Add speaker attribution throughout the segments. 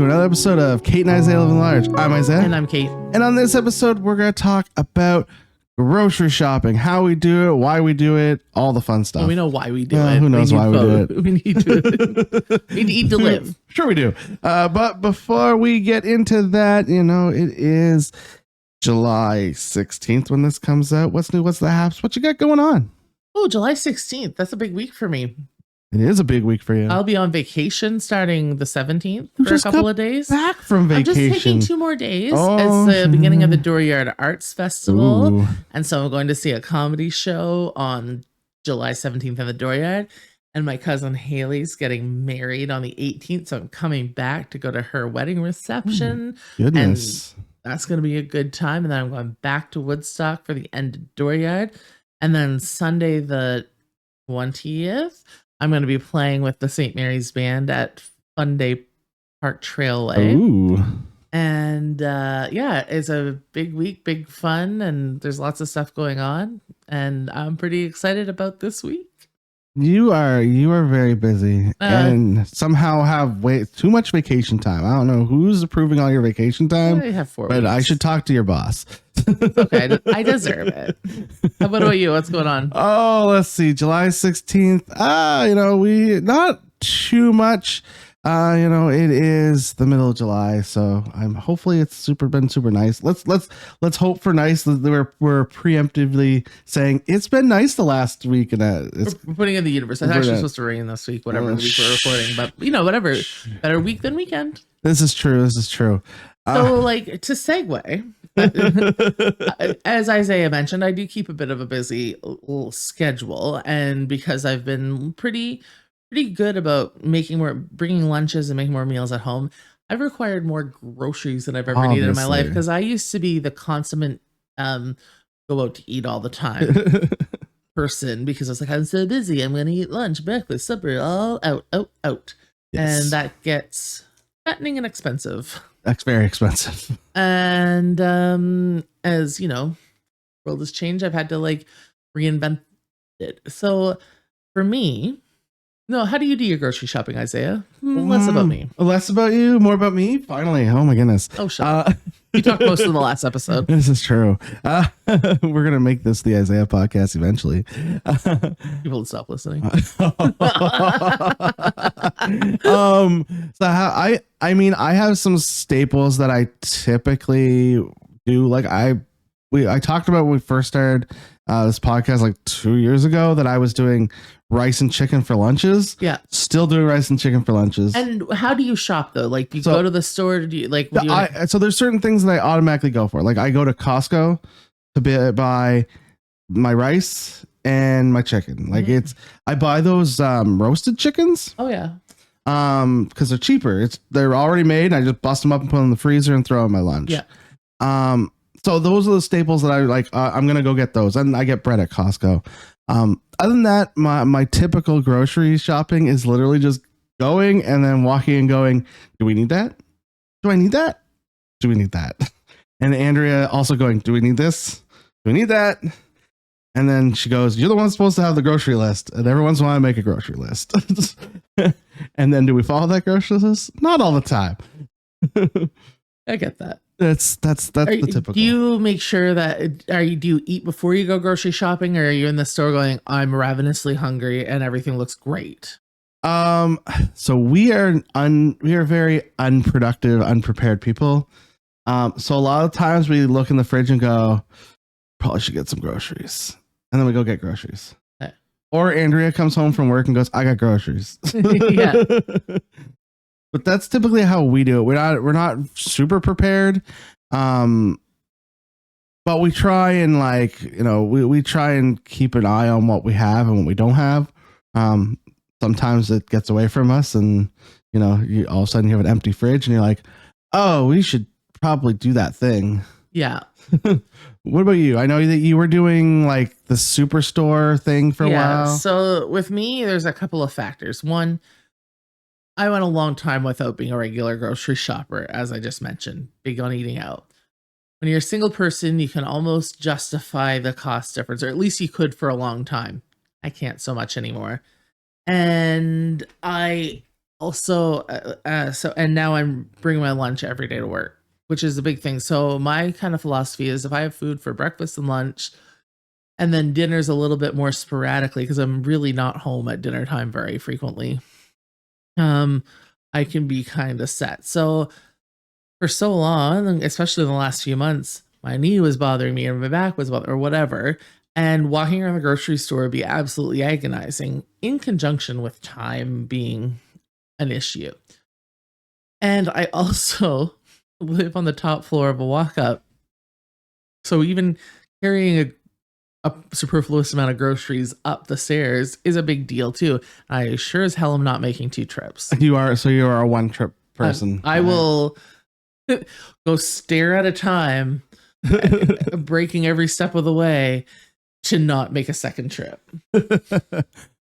Speaker 1: to another episode of Kate and Isaiah Live Large. I'm Isaiah.
Speaker 2: And I'm Kate.
Speaker 1: And on this episode, we're going to talk about grocery shopping, how we do it, why we do it, all the fun stuff.
Speaker 2: Well, we know why we do it.
Speaker 1: Who knows why we do it?
Speaker 2: We need to. We need to live.
Speaker 1: Sure we do. But before we get into that, it is July 16th when this comes out. What's new? What's the haps? What you got going on?
Speaker 2: Oh, July 16th. That's a big week for me.
Speaker 1: It is a big week for you.
Speaker 2: I'll be on vacation starting the 17th for a couple of days.
Speaker 1: Back from vacation.
Speaker 2: I'm just taking 2 more days. It's the beginning of the Dooryard Arts Festival.
Speaker 1: Ooh.
Speaker 2: And so I'm going to see a comedy show on July 17th in the Dooryard. And my cousin Haley's getting married on the 18th. So I'm coming back to go to her wedding reception.
Speaker 1: Goodness.
Speaker 2: And that's going to be a good time. And then I'm going back to Woodstock for the end of Dooryard. And then Sunday the 20th, I'm going to be playing with the St. Mary's Band at Fun Day Park Trailway.
Speaker 1: Ooh.
Speaker 2: And it's a big week, big fun, and there's lots of stuff going on. And I'm pretty excited about this week.
Speaker 1: You are very busy and somehow have way too much vacation time. I don't know who's approving all your vacation time.
Speaker 2: I have 4
Speaker 1: but
Speaker 2: weeks.
Speaker 1: I should talk to your boss.
Speaker 2: Okay, I deserve it. What about you? What's going on?
Speaker 1: Oh, let's see. July 16th. We not too much. It is the middle of July, so hopefully it's been super nice. Let's hope for nice. We're preemptively saying it's been nice the last week, and
Speaker 2: We're putting in the universe. It's actually supposed to rain this week, whatever week we're recording, but whatever. Better week than weekend.
Speaker 1: This is true.
Speaker 2: So, to segue, as Isaiah mentioned, I do keep a bit of a busy schedule, and because I've been pretty good about bringing lunches and making more meals at home, I've required more groceries than I've ever needed in my life, because I used to be the consummate go out to eat all the time person, because I was like, I'm so busy, I'm going to eat lunch, breakfast, supper, all out.
Speaker 1: Yes.
Speaker 2: And that gets fattening and expensive.
Speaker 1: That's very expensive.
Speaker 2: And as world has changed, I've had to reinvent it. So for me, how do you do your grocery shopping, Isaiah? Less about me.
Speaker 1: Less about you, more about me. Finally, oh my goodness.
Speaker 2: Oh, shut up. You talked most of the last episode.
Speaker 1: This is true. We're gonna make this the Isaiah podcast eventually.
Speaker 2: People will stop listening.
Speaker 1: So I have some staples that I typically do. Like I talked about when we first started this podcast 2 years ago, that I was doing rice and chicken for lunches.
Speaker 2: Yeah.
Speaker 1: Still doing rice and chicken for lunches.
Speaker 2: And how do you shop though? Do you go to the store? Do you
Speaker 1: so there's certain things that I automatically go for. I go to Costco to buy my rice and my chicken. I buy those roasted chickens.
Speaker 2: Oh yeah.
Speaker 1: Because they're cheaper. They're already made. I just bust them up and put them in the freezer and throw them in my lunch.
Speaker 2: Yeah.
Speaker 1: So those are the staples that I like. I'm gonna go get those, and I get bread at Costco. Other than that, my typical grocery shopping is literally just going and then walking and going, do we need that? Do I need that? Do we need that? And Andrea also going, do we need this? Do we need that? And then she goes, you're the one supposed to have the grocery list, and everyone's want to make a grocery list. And then do we follow that grocery list? Not all the time.
Speaker 2: I get that.
Speaker 1: That's the typical.
Speaker 2: Do you make sure that do you eat before you go grocery shopping, or are you in the store going, I'm ravenously hungry and everything looks great?
Speaker 1: So we are very unproductive, unprepared people. So a lot of times we look in the fridge and go, probably should get some groceries, and then we go get groceries.
Speaker 2: Okay.
Speaker 1: Or Andrea comes home from work and goes, I got groceries.
Speaker 2: Yeah.
Speaker 1: But that's typically how we do it. We're not super prepared. But we try and we try and keep an eye on what we have and what we don't have. Sometimes it gets away from us, and you all of a sudden you have an empty fridge and you're like, oh, we should probably do that thing.
Speaker 2: Yeah.
Speaker 1: What about you? I know that you were doing the superstore thing for a while.
Speaker 2: So with me, there's a couple of factors. One, I went a long time without being a regular grocery shopper, as I just mentioned, big on eating out. When you're a single person, you can almost justify the cost difference, or at least you could for a long time. I can't so much anymore. And I also, and now I'm bringing my lunch every day to work, which is a big thing. So my kind of philosophy is if I have food for breakfast and lunch, and then dinner's a little bit more sporadically because I'm really not home at dinner time very frequently. I can be kind of set. So for so long, especially in the last few months, my knee was bothering me or my back was bothering or whatever. And walking around the grocery store would be absolutely agonizing in conjunction with time being an issue. And I also live on the top floor of a walk up. So even carrying a superfluous amount of groceries up the stairs is a big deal too. I sure as hell am not making 2 trips.
Speaker 1: You are a one trip person.
Speaker 2: I will go stare at a time, breaking every step of the way to not make a second trip.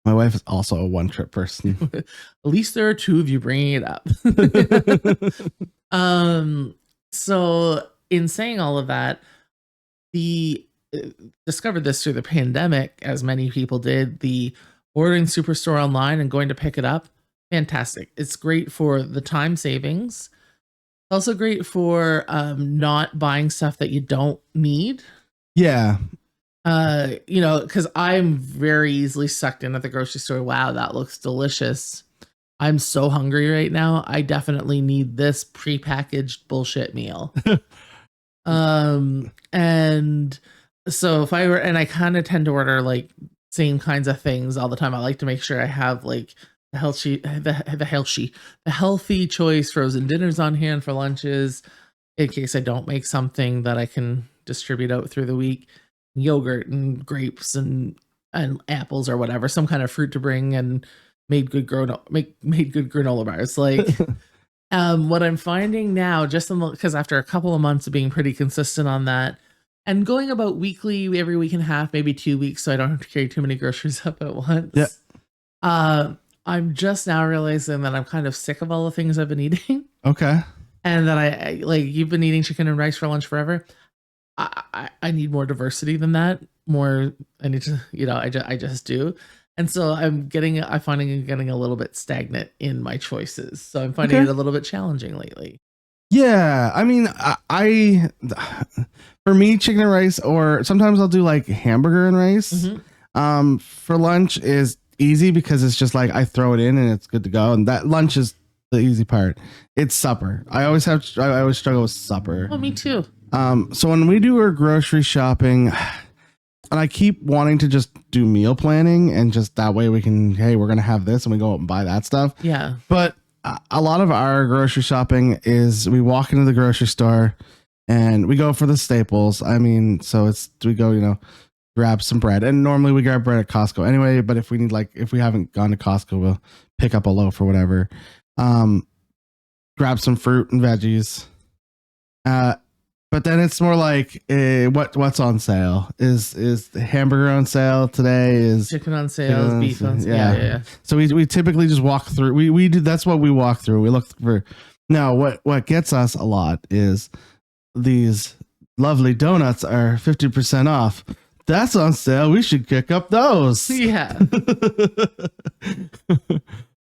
Speaker 1: My wife is also a one trip person.
Speaker 2: At least there are 2 of you bringing it up. So in saying all of that, discovered this through the pandemic, as many people did, the ordering Superstore online and going to pick it up. Fantastic. It's great for the time savings. Also great for not buying stuff that you don't need.
Speaker 1: Yeah.
Speaker 2: Because I'm very easily sucked in at the grocery store. Wow, that looks delicious. I'm so hungry right now. I definitely need this prepackaged bullshit meal. And so if I were, and I kind of tend to order like same kinds of things all the time. I like to make sure I have like the healthy choice frozen dinners on hand for lunches in case I don't make something that I can distribute out through the week. Yogurt and grapes and apples or whatever, some kind of fruit to bring, and made good granola bars. Like what I'm finding now, just because after a couple of months of being pretty consistent on that and going about weekly, every week and a half, maybe 2 weeks, so I don't have to carry too many groceries up at once.
Speaker 1: Yeah.
Speaker 2: I'm just now realizing that I'm kind of sick of all the things I've been eating.
Speaker 1: Okay.
Speaker 2: And that I like, you've been eating chicken and rice for lunch forever. I need more diversity than that. More, I need to, I just do. And so I'm getting a little bit stagnant in my choices. So I'm finding it a little bit challenging lately.
Speaker 1: Yeah. I mean, for me, chicken and rice, or sometimes I'll do like hamburger and rice. Mm-hmm. For lunch is easy because it's just like I throw it in and it's good to go. And that lunch is the easy part. It's supper. I always struggle with supper.
Speaker 2: Oh, me too.
Speaker 1: So when we do our grocery shopping, and I keep wanting to just do meal planning and just that way we can, hey, we're going to have this and we go out and buy that stuff.
Speaker 2: Yeah.
Speaker 1: But a lot of our grocery shopping is we walk into the grocery store and we go for the staples. I mean, so we go, grab some bread, and normally we grab bread at Costco anyway. But if we need, if we haven't gone to Costco, we'll pick up a loaf or whatever. Grab some fruit and veggies. But then it's more like what's on sale? Is the hamburger on sale today? Is
Speaker 2: chicken on sale? Is beef on sale? Yeah.
Speaker 1: So we typically just walk through. We do. That's what we walk through. We look for. Now what gets us a lot is these lovely donuts are 50% off. That's on sale. We should pick up those.
Speaker 2: Yeah.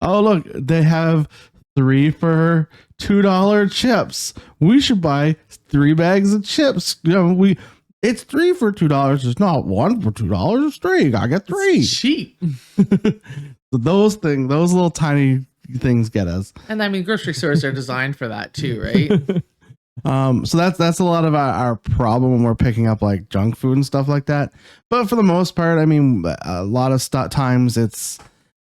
Speaker 1: Oh look, they have 3 for $2 chips. We should buy 3 bags of chips. It's 3 for $2. It's not 1 for $2. It's 3. You gotta get 3.
Speaker 2: It's cheap.
Speaker 1: Those little tiny things get us.
Speaker 2: And I mean, grocery stores are designed for that too, right?
Speaker 1: So that's a lot of our problem when we're picking up like junk food and stuff like that. But for the most part, I mean, a lot of times it's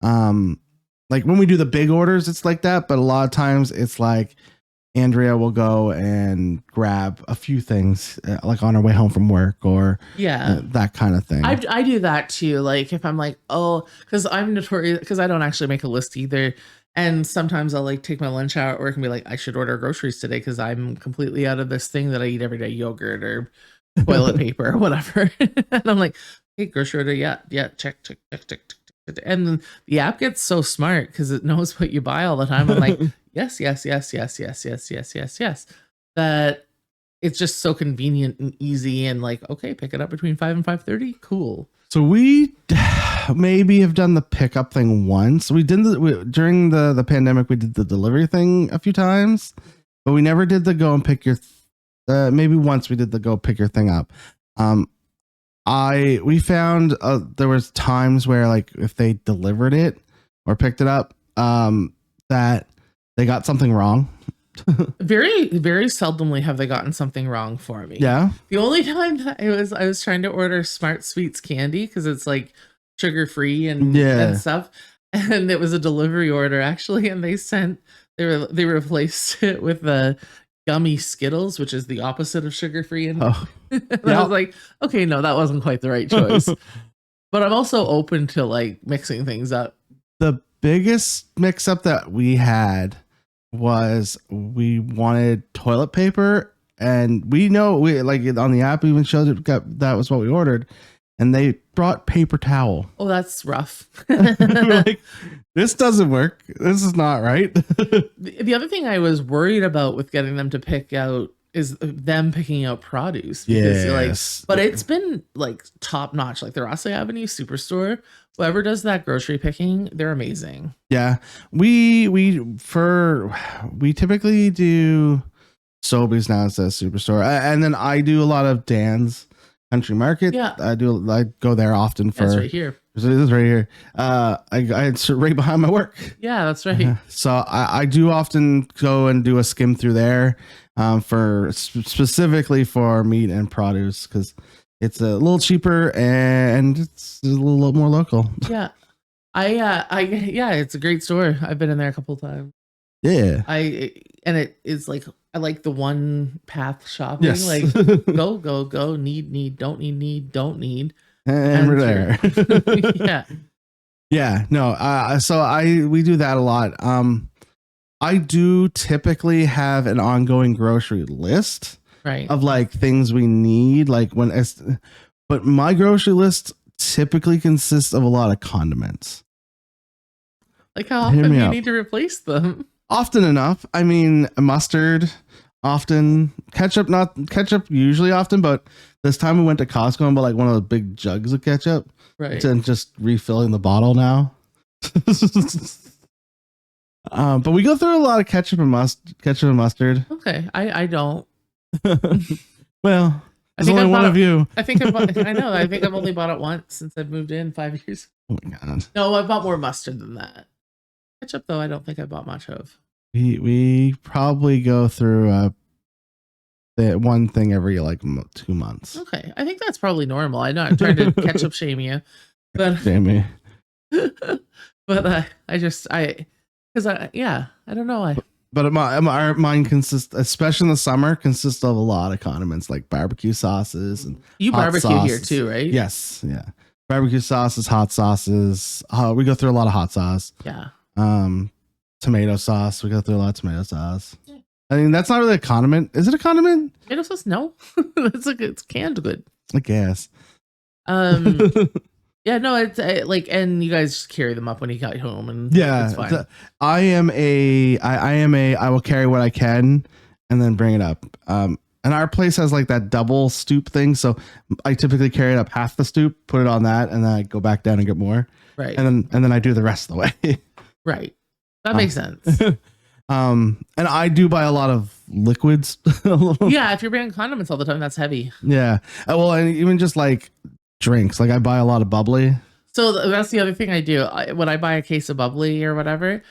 Speaker 1: like when we do the big orders, it's like that. But a lot of times it's like Andrea will go and grab a few things like on her way home from work or that kind of thing.
Speaker 2: I do that too. Like if I'm like, oh, because I'm notorious because I don't actually make a list either. And sometimes I'll like take my lunch out at work and be like, I should order groceries today because I'm completely out of this thing that I eat every day, yogurt or toilet paper or whatever. And I'm like, hey, grocery order, yeah, check. And the app gets so smart because it knows what you buy all the time. I'm like, yes. That it's just so convenient and easy and like, okay, pick it up between 5 and 5:30. Cool.
Speaker 1: So we maybe have done the pickup thing once. We did during the pandemic. We did the delivery thing a few times, but we never did the go and pick your. Maybe once we did the go pick your thing up. We found there was times where like if they delivered it or picked it up, that they got something wrong.
Speaker 2: Very, very seldomly have they gotten something wrong for me.
Speaker 1: Yeah.
Speaker 2: The only time that I was trying to order Smart Sweets candy because it's like sugar free and stuff, and it was a delivery order actually, and they replaced it with the gummy Skittles, which is the opposite of sugar free, and, and I was like, okay, no, that wasn't quite the right choice. But I'm also open to like mixing things up. The
Speaker 1: biggest mix up that we had was we wanted toilet paper, and we like on the app even showed that was what we ordered, and they brought paper towel.
Speaker 2: Oh, that's rough.
Speaker 1: Like, this doesn't work. This is not right.
Speaker 2: The other thing I was worried about with getting them to pick out is them picking out produce. Because but it's been like top notch, like the Rossley Avenue Superstore. Whoever does that grocery picking, they're amazing.
Speaker 1: Yeah, we typically do Sobeys now instead of Superstore, and then I do a lot of Dan's Country Market.
Speaker 2: Yeah,
Speaker 1: I go there often for.
Speaker 2: That's right here.
Speaker 1: It is right here. It's right behind my work.
Speaker 2: Yeah, that's right.
Speaker 1: So I do often go and do a skim through there, for specifically for meat and produce because it's a little cheaper and it's a little more local.
Speaker 2: Yeah, yeah, it's a great store. I've been in there a couple of times.
Speaker 1: Yeah,
Speaker 2: and it is like I like the one path shopping.
Speaker 1: Yes.
Speaker 2: Like go, need, don't need, don't need.
Speaker 1: And we're there.
Speaker 2: Yeah.
Speaker 1: Yeah. No. So we do that a lot. I do typically have an ongoing grocery list,
Speaker 2: right,
Speaker 1: of like things we need, but my grocery list typically consists of a lot of condiments.
Speaker 2: Like how often do you need to replace them?
Speaker 1: Often enough. I mean, mustard, often. Ketchup, not ketchup usually often, but this time we went to Costco and bought like one of those big jugs of ketchup.
Speaker 2: Right.
Speaker 1: And just refilling the bottle now. But we go through a lot of ketchup and mustard.
Speaker 2: Okay. I don't.
Speaker 1: Well, there's only one of you.
Speaker 2: I think I know. I think I've only bought it once since I've moved in 5 years.
Speaker 1: Oh my God.
Speaker 2: No, I bought more mustard than that. Ketchup, though, I don't think I bought much of.
Speaker 1: We probably go through one thing every like 2 months.
Speaker 2: Okay, I think that's probably normal. I know I'm trying to ketchup shame you, but
Speaker 1: Jamie.
Speaker 2: But I don't know.
Speaker 1: But mine consists, especially in the summer, consists of a lot of condiments like barbecue sauces and
Speaker 2: you barbecue sauces here too, right?
Speaker 1: Yes, yeah. Barbecue sauces, hot sauces. We go through a lot of hot sauce.
Speaker 2: Yeah.
Speaker 1: Tomato sauce. We go through a lot of tomato sauce. Yeah. I mean, that's not really a condiment. Is it a condiment?
Speaker 2: Tomato sauce? No. It's canned good.
Speaker 1: I guess.
Speaker 2: Yeah, no, it's like, and you guys just carry them up when you got home, and
Speaker 1: yeah,
Speaker 2: it's fine.
Speaker 1: I will carry what I can and then bring it up. And our place has like that double stoop thing, so I typically carry it up half the stoop, put it on that, and then I go back down and get more.
Speaker 2: Right.
Speaker 1: And then I do the rest of the way.
Speaker 2: Right. That makes sense.
Speaker 1: And I do buy a lot of liquids.
Speaker 2: Yeah, if you're buying condiments all the time, that's heavy.
Speaker 1: Yeah. Well, and even just like drinks, like I buy a lot of bubbly.
Speaker 2: So that's the other thing I do. When I buy a case of bubbly or whatever,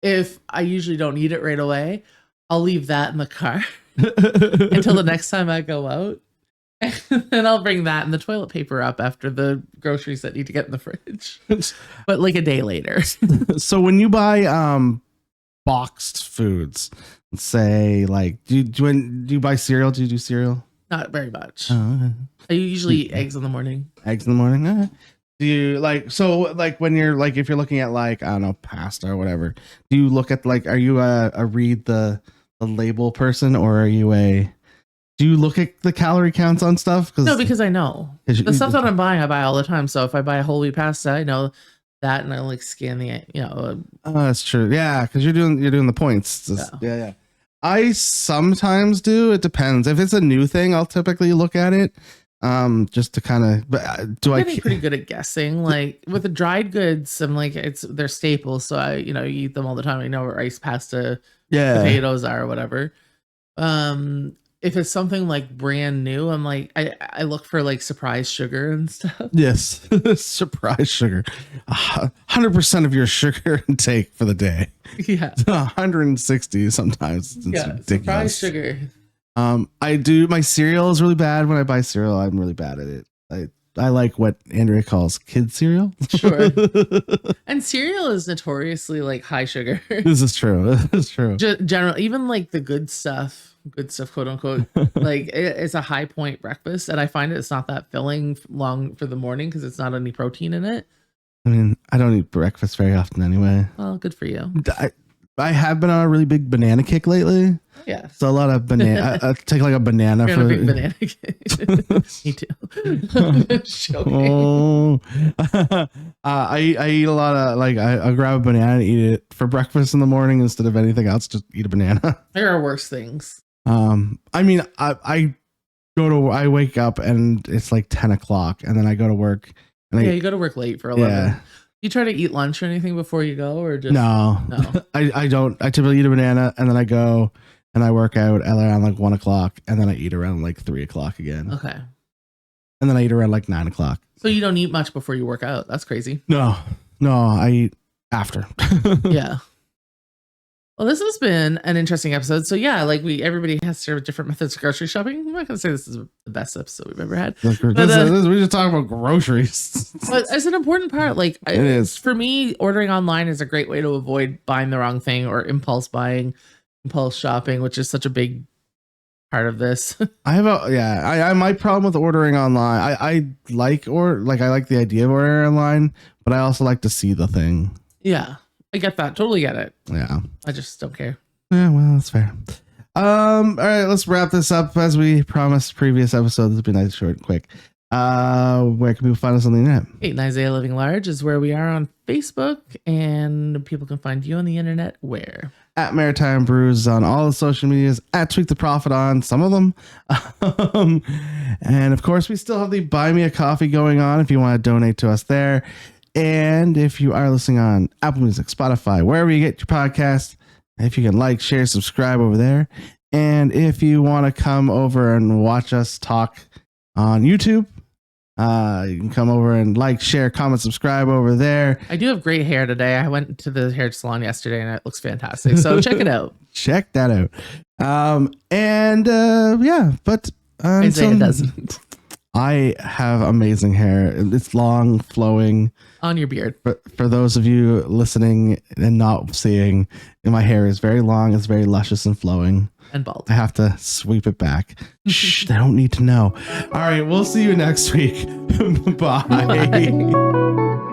Speaker 2: if I usually don't eat it right away, I'll leave that in the car until the next time I go out. And then I'll bring that and the toilet paper up after the groceries that need to get in the fridge. But like a day later.
Speaker 1: So when you buy boxed foods, say like do you buy cereal? Do you do cereal?
Speaker 2: Not very much.
Speaker 1: Oh, okay.
Speaker 2: I usually eat eggs in the morning.
Speaker 1: Eggs in the morning? Okay. Do you like when you're like, if you're looking at like, I don't know, pasta or whatever, do you look at like, are you a read the label person, or do you look at the calorie counts on stuff?
Speaker 2: No, because I know the stuff that I'm buying, I buy all the time. So if I buy a whole wheat pasta, I know that, and I like scan the,
Speaker 1: that's true. Yeah. Cause you're doing the points. Yeah. I sometimes do. It depends. If it's a new thing, I'll typically look at it. just to kind of. But do
Speaker 2: I'm
Speaker 1: I?
Speaker 2: getting pretty good at guessing. Like with the dried goods, I'm like they're staples, so you eat them all the time. I know what rice, pasta,
Speaker 1: Yeah.
Speaker 2: potatoes are, or whatever. If it's something like brand new, I'm like I look for like surprise sugar and stuff.
Speaker 1: Yes, surprise sugar. 100% of your sugar intake for the day.
Speaker 2: Yeah,
Speaker 1: 160 sometimes. It's
Speaker 2: ridiculous.
Speaker 1: ridiculous.
Speaker 2: Surprise sugar.
Speaker 1: I do. My cereal is really bad. When I buy cereal, I'm really bad at it. I like what Andrea calls kid cereal.
Speaker 2: Sure. And cereal is notoriously like high sugar.
Speaker 1: This is true. It's true.
Speaker 2: General, even like the good stuff, quote unquote, like it's a high point breakfast, and I find it's not that filling long for the morning because it's not any protein in it.
Speaker 1: I mean, I don't eat breakfast very often anyway.
Speaker 2: Well, good for you.
Speaker 1: I have been on a really big banana kick lately.
Speaker 2: Yeah.
Speaker 1: So a lot of banana. I take like a banana
Speaker 2: You're
Speaker 1: for
Speaker 2: a big banana kick. Me too.
Speaker 1: Oh. I eat a lot of like I grab a banana and eat it for breakfast in the morning instead of anything else. Just eat a banana.
Speaker 2: There are worse things.
Speaker 1: I mean, I wake up and it's like 10 o'clock and then I go to work. And
Speaker 2: you go to work late for 11.
Speaker 1: Yeah.
Speaker 2: You try to eat lunch or anything before you go, or just
Speaker 1: no. I don't. I typically eat a banana and then I go and I work out at around like 1 o'clock and then I eat around like 3 o'clock again.
Speaker 2: Okay.
Speaker 1: And then I eat around like 9 o'clock.
Speaker 2: So you don't eat much before you work out. That's crazy.
Speaker 1: No, I eat after.
Speaker 2: Yeah. Well, this has been an interesting episode. So yeah, like everybody has their different methods of grocery shopping. I'm not gonna say this is the best episode we've ever had.
Speaker 1: We just talk about groceries.
Speaker 2: But it's an important part. Like
Speaker 1: it is
Speaker 2: for me, ordering online is a great way to avoid buying the wrong thing or impulse buying, impulse shopping, which is such a big part of this.
Speaker 1: I my problem with ordering online. I like the idea of ordering online, but I also like to see the thing.
Speaker 2: Yeah. I get that. Totally get it.
Speaker 1: Yeah.
Speaker 2: I just don't care.
Speaker 1: Yeah, well, that's fair. All right, let's wrap this up as we promised previous episodes. It'll be nice, short, and quick. Where can people find us on the internet?
Speaker 2: 8 and Isaiah Living Large is where we are on Facebook, and people can find you on the internet where?
Speaker 1: At Maritime Brews on all the social medias, at Tweak the Profit on some of them. And of course, we still have the Buy Me a Coffee going on if you want to donate to us there. And if you are listening on Apple Music, Spotify, wherever you get your podcast, if you can like, share, subscribe over there. And if you want to come over and watch us talk on YouTube, you can come over and like, share, comment, subscribe over there.
Speaker 2: I do have great hair today. I went to the hair salon yesterday and it looks fantastic. So check it out.
Speaker 1: Check that out. But
Speaker 2: Isaiah doesn't.
Speaker 1: I have amazing hair. It's long, flowing.
Speaker 2: On your beard.
Speaker 1: For those of you listening and not seeing, my hair is very long. It's very luscious and flowing.
Speaker 2: And bald.
Speaker 1: I have to sweep it back. Shh, they don't need to know. All right, we'll see you next week. Bye.
Speaker 2: Bye.